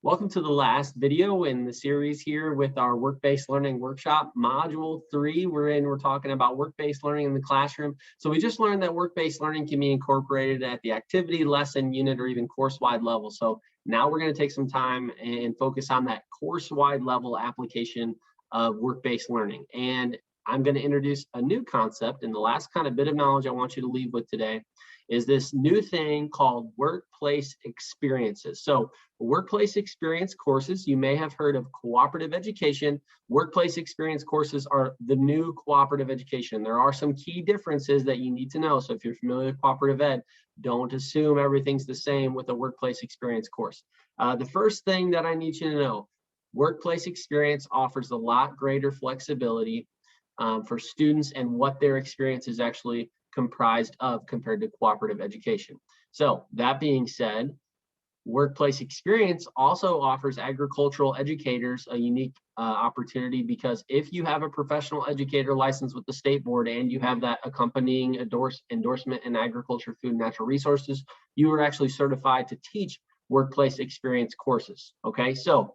Welcome to the last video in the series here with our work-based learning workshop, module 3. We're talking about work-based learning in the classroom. So we just learned that work-based learning can be incorporated at the activity, lesson, unit, or even course-wide level. So now we're going to take some time and focus on that course-wide level application of work-based learning. And I'm going to introduce a new concept, and the last kind of bit of knowledge I want you to leave with today is this new thing called workplace experiences. So workplace experience courses, you may have heard of cooperative education. Workplace experience courses are the new cooperative education. There are some key differences that you need to know. So if you're familiar with cooperative ed, don't assume everything's the same with a workplace experience course. The first thing that I need you to know, workplace experience offers a lot greater flexibility for students and what their experience is actually comprised of compared to cooperative education. So that being said, workplace experience also offers agricultural educators a unique opportunity, because if you have a professional educator license with the state board and you have that accompanying endorsement in agriculture, food, and natural resources, you are actually certified to teach workplace experience courses. Okay, so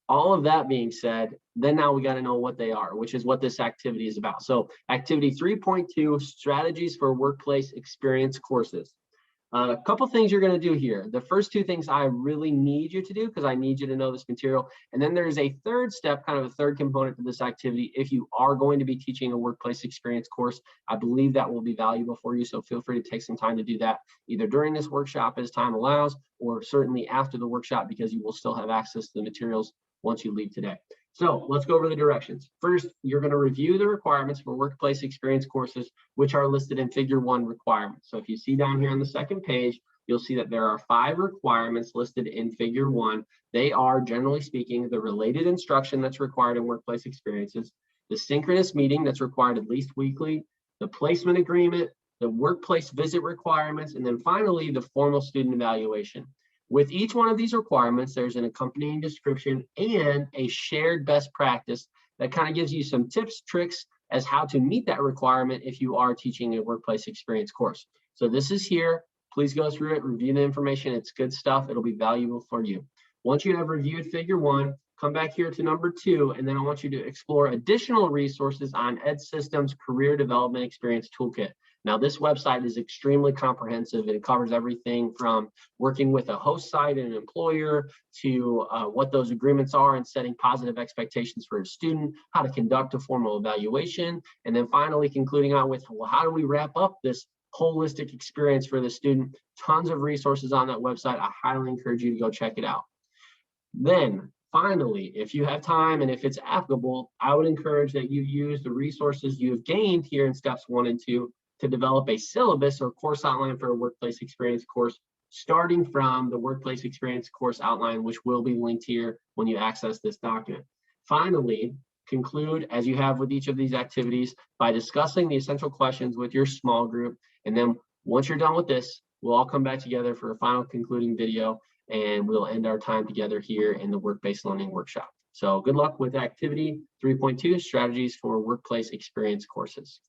all of that being said, then now we got to know what they are, which is what this activity is about. So activity 3.2, strategies for workplace experience courses. A couple things you're going to do here. The first two things I really need you to do, because I need you to know this material. And then there's a third step, kind of a third component to this activity. If you are going to be teaching a workplace experience course, I believe that will be valuable for you. So feel free to take some time to do that either during this workshop as time allows, or certainly after the workshop, because you will still have access to the materials once you leave today. So let's go over the directions. First, you're going to review the requirements for workplace experience courses, which are listed in Figure 1 requirements. So if you see down here on the second page, you'll see that there are 5 requirements listed in Figure 1. They are, generally speaking, the related instruction that's required in workplace experiences, the synchronous meeting that's required at least weekly, the placement agreement, the workplace visit requirements, and then finally, the formal student evaluation. With each one of these requirements, there's an accompanying description and a shared best practice that kind of gives you some tips, tricks as how to meet that requirement if you are teaching a workplace experience course. So this is here. Please go through it, review the information. It's good stuff. It'll be valuable for you. Once you have reviewed Figure 1, come back here to number 2, and then I want you to explore additional resources on EdSystem's Career Development Experience Toolkit. Now, this website is extremely comprehensive. It covers everything from working with a host site and an employer to what those agreements are and setting positive expectations for a student, how to conduct a formal evaluation, and then finally concluding out with, well, how do we wrap up this holistic experience for the student? Tons of resources on that website. I highly encourage you to go check it out. Then finally, if you have time and if it's applicable, I would encourage that you use the resources you have gained here in steps 1 and 2 to develop a syllabus or course outline for a workplace experience course, starting from the workplace experience course outline, which will be linked here when you access this document. Finally, conclude, as you have with each of these activities, by discussing the essential questions with your small group. And then once you're done with this, we'll all come back together for a final concluding video, and we'll end our time together here in the work-based learning workshop. So good luck with activity 3.2, strategies for workplace experience courses.